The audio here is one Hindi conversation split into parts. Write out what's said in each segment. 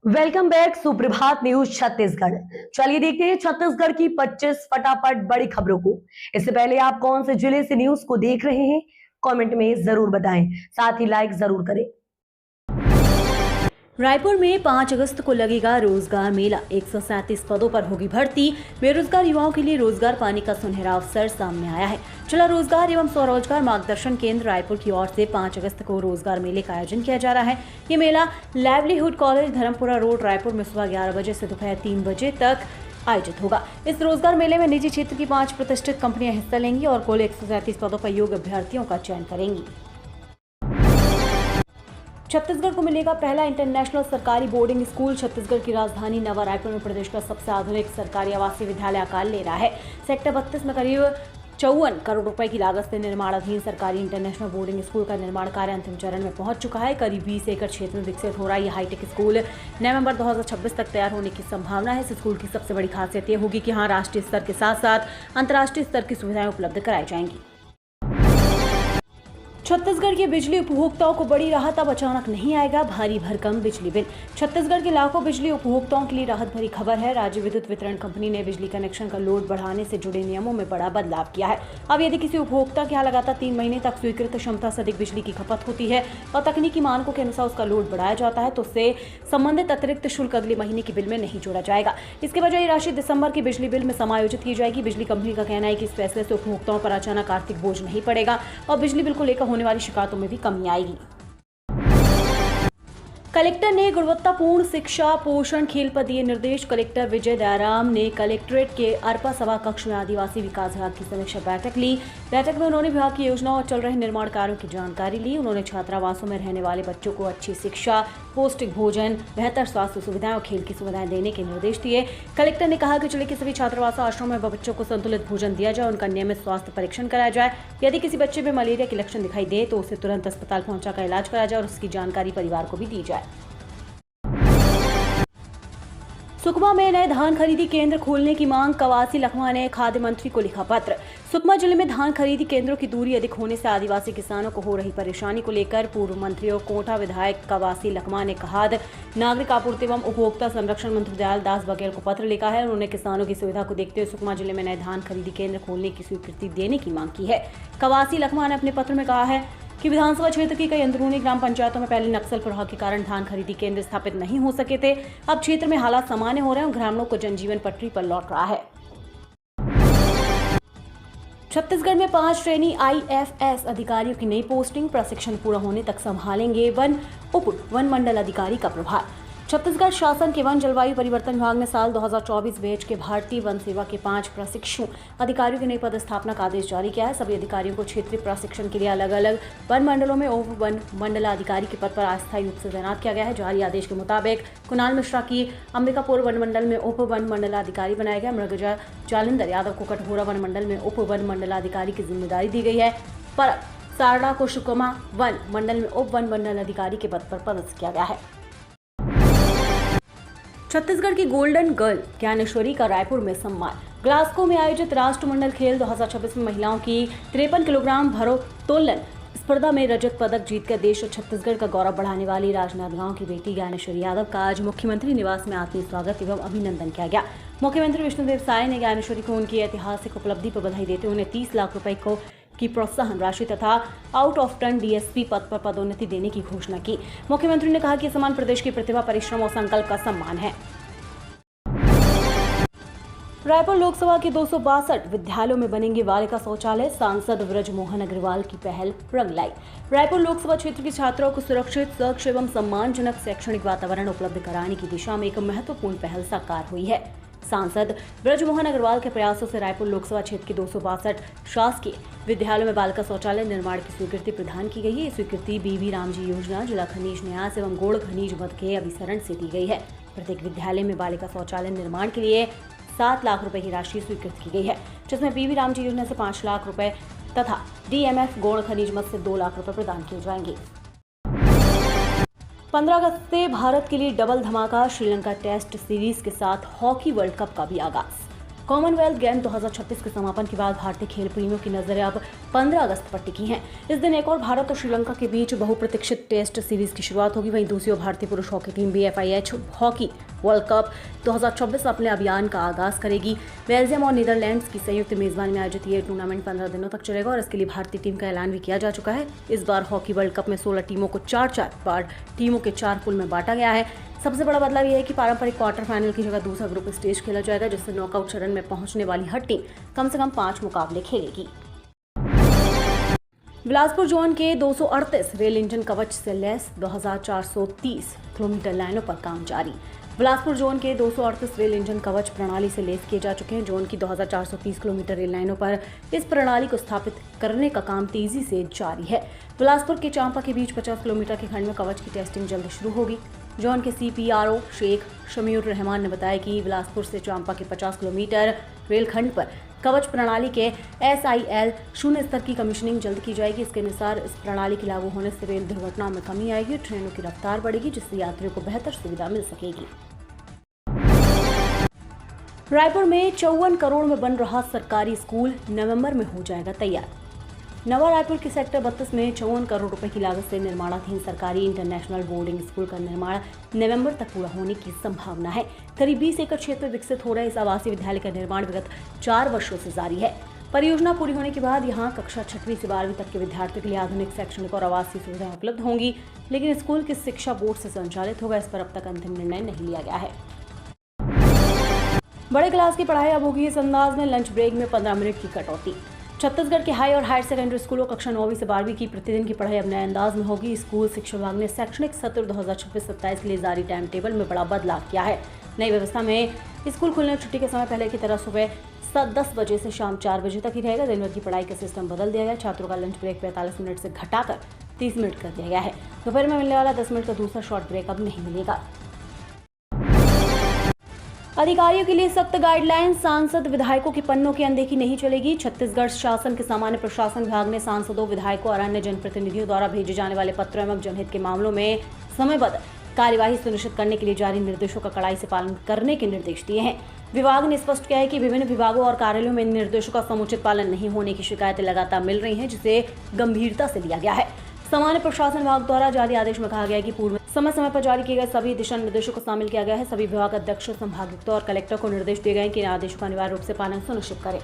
वेलकम बैक सुप्रभात न्यूज छत्तीसगढ़। चलिए देखते हैं छत्तीसगढ़ की 25 फटाफट बड़ी खबरों को। इससे पहले आप कौन से जिले से न्यूज को देख रहे हैं कमेंट में जरूर बताएं, साथ ही लाइक जरूर करें। रायपुर में 5 अगस्त को लगेगा रोजगार मेला। 137 पदों पर होगी भर्ती। बेरोजगार युवाओं के लिए रोजगार पाने का सुनहरा अवसर सामने आया है। जिला रोजगार एवं स्वरोजगार मार्गदर्शन केंद्र रायपुर की ओर से 5 अगस्त को रोजगार मेले का आयोजन किया जा रहा है। ये मेला livelihood college Dharampura road Raipur में सुबह 11 बजे से दोपहर 3 बजे तक आयोजित होगा। इस रोजगार मेले में निजी क्षेत्र की 5 प्रतिष्ठित कंपनियां हिस्सा लेंगी और कुल 137 पदों पर योग्य अभ्यर्थियों का चयन करेंगी। छत्तीसगढ़ को मिलेगा पहला इंटरनेशनल सरकारी बोर्डिंग स्कूल। छत्तीसगढ़ की राजधानी नवा रायपुर में प्रदेश का सबसे आधुनिक सरकारी आवासीय विद्यालय आकार ले रहा है। सेक्टर 32 में करीब 54 करोड़ रुपए की लागत से निर्माणाधीन सरकारी इंटरनेशनल बोर्डिंग स्कूल का निर्माण कार्य अंतिम चरण में पहुंच चुका है। करीब 20 एकड़ क्षेत्र में विकसित हो रहा यह हाईटेक स्कूल नवंबर 2026 तक तैयार होने की संभावना है। इस स्कूल की सबसे बड़ी खासियत यह होगी कि यहाँ राष्ट्रीय स्तर के साथ साथ अंतर्राष्ट्रीय स्तर की सुविधाएं उपलब्ध कराई जाएंगी। छत्तीसगढ़ के बिजली उपभोक्ताओं को बड़ी राहत। अब अचानक नहीं आएगा भारी भरकम बिजली बिल। छत्तीसगढ़ के लाखों बिजली उपभोक्ताओं के लिए राहत भरी खबर है। राज्य विद्युत वितरण कंपनी ने बिजली कनेक्शन का लोड बढ़ाने से जुड़े नियमों में बड़ा बदलाव किया है। अब यदि किसी उपभोक्ता के यहाँ लगातार 3 महीने तक स्वीकृत क्षमता से अधिक बिजली की खपत होती है और तकनीकी मानकों के अनुसार उसका लोड बढ़ाया जाता है तो उससे संबंधित अतिरिक्त शुल्क अगले महीने के बिल में नहीं जोड़ा जाएगा। इसके बजाय ये राशि दिसंबर के बिजली बिल में समायोजित की जाएगी। बिजली कंपनी का कहना है कि इस फैसले से उपभोक्ताओं पर अचानक आर्थिक बोझ नहीं पड़ेगा और बिजली बिल को लेकर होने वाली शिकायतों में भी कमी आएगी। कलेक्टर ने गुणवत्तापूर्ण शिक्षा पोषण खेल पर दिए निर्देश। कलेक्टर विजय दयाराम ने कलेक्ट्रेट के अर्पा सभा कक्ष में आदिवासी विकास विभाग की समीक्षा बैठक ली। बैठक में उन्होंने विभाग की योजनाओं और चल रहे निर्माण कार्यों की जानकारी ली। उन्होंने छात्रावासों में रहने वाले बच्चों को अच्छी शिक्षा, पौष्टिक भोजन, बेहतर स्वास्थ्य सुविधाएं और खेल की सुविधाएं देने के निर्देश दिए। कलेक्टर ने कहा कि जिले के सभी छात्रावास आश्रमों में बच्चों को संतुलित भोजन दिया जाए, उनका नियमित स्वास्थ्य परीक्षण कराया जाए। यदि किसी बच्चे में मलेरिया के लक्षण दिखाई दे तो उसे तुरंत अस्पताल पहुंचाकर इलाज कराया जाए और उसकी जानकारी परिवार को भी दी जाए। सुकमा में नए धान खरीदी केंद्र खोलने की मांग। कवासी लखमा ने खाद्य मंत्री को लिखा पत्र। सुकमा जिले में धान खरीदी केंद्रों की दूरी अधिक होने से आदिवासी किसानों को हो रही परेशानी को लेकर पूर्व मंत्री और कोटा विधायक कवासी लखमा ने खाद्य नागरिक आपूर्ति एवं उपभोक्ता संरक्षण मंत्री दयाल दास बघेल को पत्र लिखा है। उन्होंने किसानों की सुविधा को देखते हुए सुकमा जिले में नए धान खरीदी केंद्र खोलने की स्वीकृति देने की मांग की है। कवासी लखमा ने अपने पत्र में कहा है कि विधानसभा क्षेत्र की कई अंदरूनी ग्राम पंचायतों में पहले नक्सल प्रभाव के कारण धान खरीदी केंद्र स्थापित नहीं हो सके थे। अब क्षेत्र में हालात सामान्य हो रहे हैं और ग्रामीणों को जनजीवन पटरी पर लौट रहा है। छत्तीसगढ़ में 5 ट्रेनी IFS अधिकारियों की नई पोस्टिंग। प्रशिक्षण पूरा होने तक संभालेंगे वन उप वन मंडल अधिकारी का प्रभार। छत्तीसगढ़ शासन के वन जलवायु परिवर्तन विभाग ने साल 2024 बैच के भारतीय वन सेवा के 5 प्रशिक्षु अधिकारियों की नई पदस्थापना का आदेश जारी किया है। सभी अधिकारियों को क्षेत्रीय प्रशिक्षण के लिए अलग अलग वन मंडलों में उप वन मंडलाधिकारी के पद पर अस्थायी रूप से तैनात किया गया है। जारी आदेश के मुताबिक कुणाल मिश्रा की अंबिकापुर वन मंडल में उप वन मंडलाधिकारी बनाया गया। मृगजा जालिंदर यादव को कटघोरा वन मंडल में उप वन मंडलाधिकारी की जिम्मेदारी दी गई है। पर सारड़ा को सुकमा वन मंडल में उप वन मंडलाधिकारी के पद पर पदस्थ किया गया है। छत्तीसगढ़ की गोल्डन गर्ल ज्ञानेश्वरी का रायपुर में सम्मान। ग्लासगो में आयोजित राष्ट्रमंडल खेल 2026 में महिलाओं की 53 किलोग्राम भारोत्तोलन स्पर्धा में रजत पदक जीतकर देश और छत्तीसगढ़ का गौरव बढ़ाने वाली राजनांदगांव की बेटी ज्ञानेश्वरी यादव का आज मुख्यमंत्री निवास में आत्मीय स्वागत एवं अभिनंदन किया गया। मुख्यमंत्री विष्णुदेव साय ने ज्ञानेश्वरी को उनकी ऐतिहासिक उपलब्धि पर बधाई देते हुए उन्हें 30 लाख रुपए की प्रोत्साहन राशि तथा आउट ऑफ टर्न DSP पद पर पदोन्नति देने की घोषणा की। मुख्यमंत्री ने कहा कि सम्मान प्रदेश की प्रतिभा, परिश्रम और संकल्प का सम्मान है। रायपुर लोकसभा के 262 विद्यालयों में बनेंगे बालिका शौचालय। सांसद ब्रजमोहन अग्रवाल की पहल रंग लाई। रायपुर लोकसभा क्षेत्र के छात्रों को सुरक्षित, स्वच्छ एवं सम्मानजनक शैक्षणिक वातावरण उपलब्ध कराने की दिशा में एक महत्वपूर्ण पहल साकार हुई है। सांसद ब्रजमोहन अग्रवाल के प्रयासों से रायपुर लोकसभा क्षेत्र के 262 शासकीय विद्यालयों में बालिका शौचालय निर्माण की स्वीकृति प्रदान की गई है। ये स्वीकृति बीबी रामजी योजना, जिला खनिज न्यास एवं गोड़ खनिज मद के अभिसरण से दी गई है। प्रत्येक विद्यालय में बालिका शौचालय निर्माण के लिए 7 लाख रुपए की राशि स्वीकृत की गई है, जिसमें बीबी रामजी योजना से 5 लाख रुपए तथा DMF गोड़ खनिज मद से 2 लाख रुपए प्रदान किए जाएंगे। 15 अगस्त से भारत के लिए डबल धमाका। श्रीलंका टेस्ट सीरीज के साथ हॉकी वर्ल्ड कप का भी आगाज। कॉमनवेल्थ गेम 2026 के समापन के बाद भारतीय खेल प्रेमियों की नजरें अब 15 अगस्त पर टिकी हैं। इस दिन एक और भारत और श्रीलंका के बीच बहुप्रतीक्षित टेस्ट सीरीज की शुरुआत होगी। वहीं दूसरी ओर भारतीय पुरुष hockey team BFIH hockey world cup 2024 अपने अभियान का आगाज करेगी। बेल्जियम और नीदरलैंड्स की संयुक्त मेजबानी में आयोजित ये टूर्नामेंट 15 दिनों तक चलेगा और इसके लिए भारतीय टीम का ऐलान भी किया जा चुका है। इस बार हॉकी वर्ल्ड कप में 16 टीमों को 4-4 बार टीमों के 4 पूल में बांटा गया है। सबसे बड़ा बदलाव यह है कि पारंपरिक क्वार्टर फाइनल की जगह दूसरा ग्रुप स्टेज खेला जाएगा, जिससे नॉकआउट चरण में पहुंचने वाली हर टीम कम से कम 5 मुकाबले खेलेगी। बिलासपुर जोन के 238 रेल इंजन कवच से लैस 2430 किलोमीटर लाइनों पर काम जारी। बिलासपुर जोन के 238 रेल इंजन कवच प्रणाली से लेस किए जा चुके हैं। जोन की 2430 किलोमीटर रेल लाइनों पर इस प्रणाली को स्थापित करने का काम तेजी से जारी है। बिलासपुर के चांपा के बीच 50 किलोमीटर के खंड में कवच की टेस्टिंग जल्द शुरू होगी। जोन के CPRO शेख शमीउर रहमान ने बताया कि बिलासपुर से चांपा के 50 किलोमीटर रेलखंड पर कवच प्रणाली के SIL 0 स्तर की कमीशनिंग जल्द की जाएगी। इसके अनुसार इस प्रणाली के लागू होने से रेल दुर्घटनाओं में कमी आएगी, ट्रेनों की रफ्तार बढ़ेगी, जिससे यात्रियों को बेहतर सुविधा मिल सकेगी। रायपुर में 54 करोड़ में बन रहा सरकारी स्कूल नवंबर में हो जाएगा तैयार। नवा रायपुर के सेक्टर 32 में 54 करोड़ रुपए की लागत से निर्माणाधीन सरकारी इंटरनेशनल बोर्डिंग स्कूल का निर्माण नवंबर तक पूरा होने की संभावना है। करीब 20 एकड़ क्षेत्र में विकसित हो रहे इस आवासीय विद्यालय का निर्माण विगत 4 वर्षों से जारी है। परियोजना पूरी होने के बाद यहाँ कक्षा 6वीं से 12वीं तक के विद्यार्थियों के लिए आधुनिक शैक्षणिक और आवासीय सुविधाएं उपलब्ध होंगी, लेकिन स्कूल किस शिक्षा बोर्ड से संचालित होगा, इस पर अब तक अंतिम निर्णय नहीं लिया गया है। बड़े क्लास की पढ़ाई अब होगी इस अंदाज में, लंच ब्रेक में 15 मिनट की कटौती। छत्तीसगढ़ के हाई और हायर सेकेंडरी स्कूलों कक्षा 9वीं से 12वीं की प्रतिदिन की पढ़ाई अब नए अंदाज में होगी। स्कूल शिक्षा विभाग ने शैक्षणिक सत्र 2026-27 के लिए जारी टाइम टेबल में बड़ा बदलाव किया है। नई व्यवस्था में स्कूल खुलने और छुट्टी के समय पहले की तरह सुबह 10 बजे से शाम 4 बजे तक ही रहेगा। दिन भर की पढ़ाई का सिस्टम बदल दिया गया। छात्रों का लंच ब्रेक 45 मिनट से घटाकर 30 मिनट कर दिया गया है। दोपहर में मिलने वाला 10 मिनट का दूसरा शॉर्ट ब्रेक अब नहीं मिलेगा। अधिकारियों के लिए सख्त गाइडलाइन, सांसद विधायकों की पन्नों की अनदेखी नहीं चलेगी। छत्तीसगढ़ शासन के सामान्य प्रशासन विभाग ने सांसदों, विधायकों और अन्य जनप्रतिनिधियों द्वारा भेजे जाने वाले पत्रों एवं जनहित के मामलों में समयबद्ध कार्यवाही सुनिश्चित करने के लिए जारी निर्देशों का कड़ाई से पालन करने के निर्देश दिए हैं। विभाग ने स्पष्ट किया है कि विभिन्न विभागों और कार्यालयों में इन निर्देशों का समुचित पालन नहीं होने की शिकायतें लगातार मिल रही हैं, जिसे गंभीरता से लिया गया है। सामान्य प्रशासन विभाग द्वारा जारी आदेश में कहा गया है कि पूर्व समय पर जारी किए गए सभी दिशा निर्देशों को शामिल किया गया है। सभी विभाग अध्यक्ष, संभागायुक्त और कलेक्टर को निर्देश दिए गए हैं कि इन आदेशों का अनिवार्य रूप से पालन सुनिश्चित करें।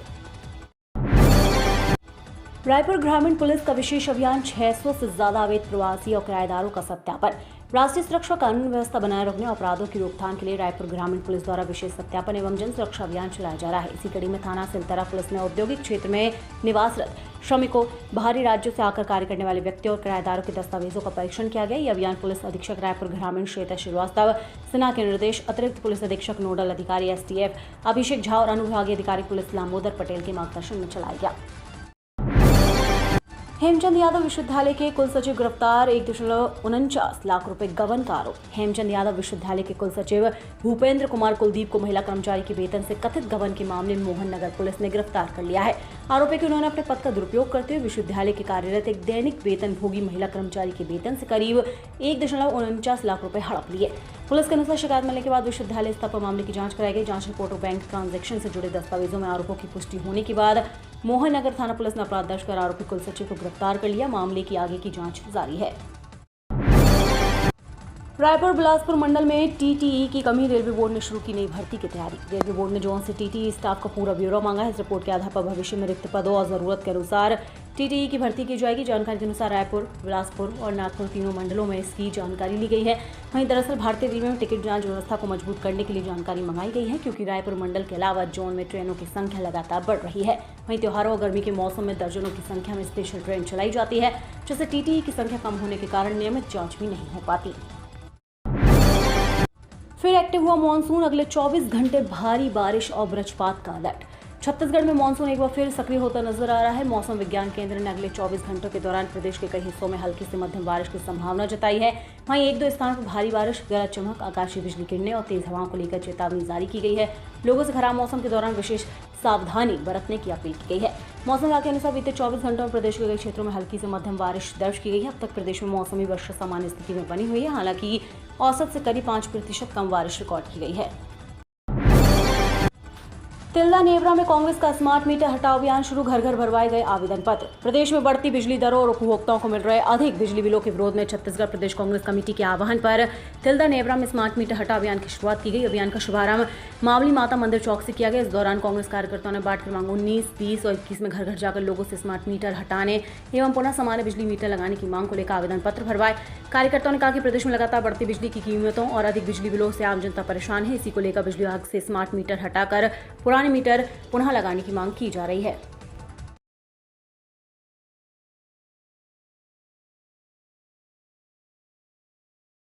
रायपुर ग्रामीण पुलिस का विशेष अभियान, 600 से ज्यादा अवैध प्रवासी और किराएदारों का सत्यापन। राष्ट्रीय सुरक्षा कानून व्यवस्था बनाए रखने और अपराधों की रोकथाम के लिए रायपुर ग्रामीण पुलिस द्वारा विशेष सत्यापन एवं जन सुरक्षा अभियान चलाया जा रहा है। इसी कड़ी में थाना सिलतरा पुलिस ने औद्योगिक क्षेत्र में निवासरत श्रमिकों, बाहरी राज्यों से आकर कार्य करने वाले व्यक्तियों और किराएदारों के दस्तावेजों का परीक्षण किया गया। यह अभियान पुलिस अधीक्षक रायपुर ग्रामीण श्वेता श्रीवास्तव सिन्हा के निर्देश, अतिरिक्त पुलिस अधीक्षक नोडल अधिकारी STF अभिषेक झा और अनुविभागीय अधिकारी पुलिस लामोदर पटेल के मार्गदर्शन में चलाया गया। हेमचंद यादव विश्वविद्यालय के कुलसचिव गिरफ्तार, 1.49 लाख रुपए गबन का आरोप। हेमचंद यादव विश्वविद्यालय के कुलसचिव भूपेंद्र कुमार कुलदीप को महिला कर्मचारी के वेतन से कथित गबन के मामले में मोहन नगर पुलिस ने गिरफ्तार कर लिया है। आरोप है कि उन्होंने अपने पद का दुरुपयोग करते हुए विश्वविद्यालय के कार्यरत एक दैनिक वेतन भोगी महिला कर्मचारी के वेतन से करीब 1.49 लाख रुपए हड़प लिए। पुलिस के अनुसार शिकायत मिलने के बाद विश्वविद्यालय स्तर पर मामले की जांच कराई गई। जांच रिपोर्ट और बैंक ट्रांजैक्शन से जुड़े दस्तावेजों में आरोपों की पुष्टि होने के बाद मोहन नगर थाना पुलिस ने अपराध दर्ज कर आरोपी कुलसचिव को गिरफ्तार कर लिया। मामले की आगे की जांच जारी है। रायपुर बिलासपुर मंडल में TTE की कमी, रेलवे बोर्ड ने शुरू की नई भर्ती की तैयारी। रेलवे बोर्ड ने जोन से TTE स्टाफ का पूरा ब्यौरा मांगा है। इस रिपोर्ट के आधार पर भविष्य में रिक्त पदों और जरूरत के अनुसार TTE की भर्ती की जाएगी। जानकारी के अनुसार रायपुर, बिलासपुर और नागपुर तीनों मंडलों में इसकी जानकारी ली गई है। वहीं दरअसल भारतीय रेलवे में टिकट जांच व्यवस्था को मजबूत करने के लिए जानकारी मंगाई गई है, क्योंकि रायपुर मंडल के अलावा जोन में ट्रेनों की संख्या लगातार बढ़ रही है। वहीं त्योहारों और गर्मी के मौसम में दर्जनों की संख्या में स्पेशल ट्रेन चलाई जाती है, जिससे TTE की संख्या कम होने के कारण नियमित जाँच भी नहीं हो पाती। फिर एक्टिव हुआ मानसून, अगले 24 घंटे भारी बारिश और वज्रपात का अलर्ट। छत्तीसगढ़ में मानसून एक बार फिर सक्रिय होता नजर आ रहा है। मौसम विज्ञान केंद्र ने अगले 24 घंटों के दौरान प्रदेश के कई हिस्सों में हल्की से मध्यम बारिश की संभावना जताई है। वहीं 1-2 स्थानों पर भारी बारिश, गरज चमक, आकाशीय बिजली गिरने और तेज हवाओं को लेकर चेतावनी जारी की गई है। लोगों से खराब मौसम के दौरान विशेष सावधानी बरतने की अपील की गई है। मौसम विभाग के अनुसार बीते 24 घंटों में प्रदेश के कई क्षेत्रों में हल्की से मध्यम बारिश दर्ज की गई है। अब तक प्रदेश में मौसमी वर्षा सामान्य स्थिति में बनी हुई है। हालांकि औसत से करीब 5% कम बारिश रिकॉर्ड की गई है। तिल्दा नेवरा में कांग्रेस का स्मार्ट मीटर हटाओ अभियान शुरू, घर घर भरवाए गए आवेदन पत्र। प्रदेश में बढ़ती बिजली दरों और उपभोक्ताओं को मिल रहे अधिक बिजली बिलों के विरोध में छत्तीसगढ़ प्रदेश कांग्रेस कमेटी के आह्वान पर तिल्दा नेवरा में स्मार्ट मीटर हटाओ अभियान की शुरुआत की गई। अभियान का शुभारंभ मावली माता मंदिर चौक से किया गया। इस दौरान कांग्रेस कार्यकर्ताओं ने वार्ड क्रमांक 19, 30 और 21 में घर घर जाकर लोगों से स्मार्ट मीटर हटाने एवं पुनः सामान्य बिजली मीटर लगाने की मांग को लेकर आवेदन पत्र भरवाए। कार्यकर्ताओं ने कहा कि प्रदेश में लगातार बढ़ती बिजली की कीमतों और अधिक बिजली बिलों से आम जनता परेशान है। इसी को लेकर बिजली विभाग से स्मार्ट मीटर हटाकर पुराने मीटर पुनः लगाने की मांग की जा रही है।